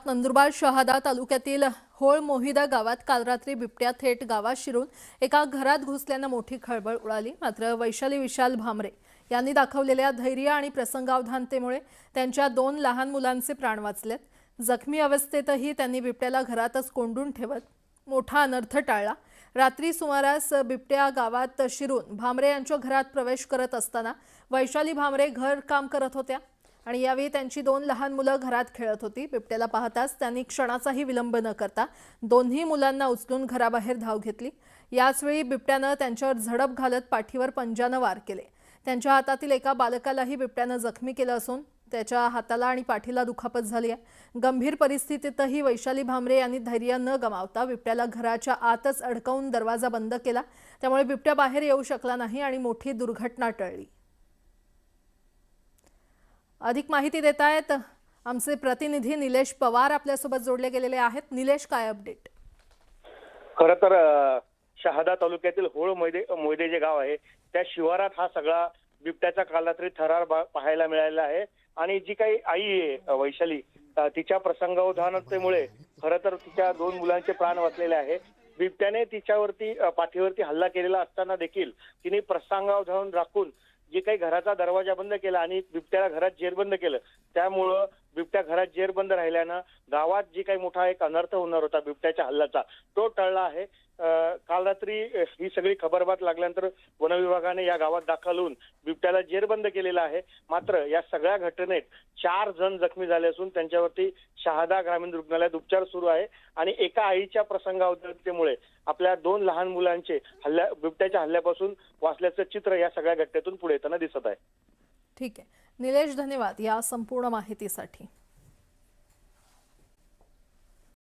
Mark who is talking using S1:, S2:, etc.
S1: संवाद नंदुरबार शहादा तालुक्यातील होळ मोहिदा गावात काल रात्री बिबट्या थेट गावात शिरून एका घरात घुसल्याने मोठी खळबळ उडाली। मात्र वैशाली विशाल भामरे यांनी दाखवलेल्या धैर्य आणि प्रसंगावधानतेमुळे त्यांच्या 2 लहान मुलांचे प्राण वाचलेत। जखमी अवस्थेतही त्यांनी बिबट्याला घरातच कोंडून ठेवत मोठा अनर्थ टाळला। रात्री सुमारास बिबट्या गावात शिरून भामरे यांच्या घरात प्रवेश करत असताना वैशाली भामरे घर काम करत होत्या आणि यावेळी त्यांची 2 लहान मुलं घरात खेळत होती। बिबट्याला पाहताच त्यांनी क्षणाचाही विलंब न करता दोन्ही मुलांना उचलून घराबाहेर धाव घेतली। याच वेळी बिबट्याने त्यांच्यावर झडप घालत पाठीवर पंजाने वार केले। त्यांच्या हातातील एका बालकालाही बिबट्याने जखमी केले असून त्याच्या हाताला आणि पाठीला दुखापत झाली आहे। गंभीर परिस्थितीतही वैशाली भामरे यांनी धैर्य न गमावता बिबट्याला घराच्या आतच अडकवून दरवाजा बंद केला। त्यामुळे बिबट्या बाहेर येऊ शकला नाही आणि मोठी दुर्घटना टळली। अधिक माहिती देत आहेत आमचे प्रतिनिधी निलेश पवार आपल्यासोबत जोडले गेलेले आहेत। निलेश, काय अपडेट?
S2: खरं तर शहादा तालुक्यातील होळ मोहिदे जे गाव आहे त्या शिवारात हा सगळा बिबट्याचा काल रात्री थरार पाहायला मिळालेला आहे। आणि जी काही आई आहे वैशाली, तिच्या प्रसंगावधानतेमुळे खरं तर तिच्या 2 मुलांचे प्राण वाचलेले आहे। बिबट्याने तिच्यावरती पाठीवरती हल्ला केलेला असताना देखील तिने प्रसंगावधान राखून जे काही घराचा दरवाजा बंद केला आणि बिबट्याला घरात जेरबंद केलं, त्यामुळं बिबट्या घरात जेरबंद राहिल्यानं गावात जी काही मोठा एक अनर्थ होणार होता बिबट्याच्या हल्ल्याचा, तो टळला आहे। काल रात्री ही सगळी खबरबात लागल्यानंतर वन विभागाने या गावात दाखल होऊन बिबट्याला जेरबंद केलेला आहे। मात्र या सगळ्या घटनेत 4 जण जखमी झाले असून त्यांच्यावरती शहादा ग्रामीण रुग्णालयात उपचार सुरू आहे। आणि एका आईच्या प्रसंगावधानतेमुळे आपल्या 2 लहान मुलांचे बिबट्याच्या हल्ल्यापासून वाचल्याचं चित्र या सगळ्या घटनेतून पुढे येताना दिसत आहे।
S1: ठीक आहे निलेश, धन्यवाद या संपूर्ण माहितीसाठी।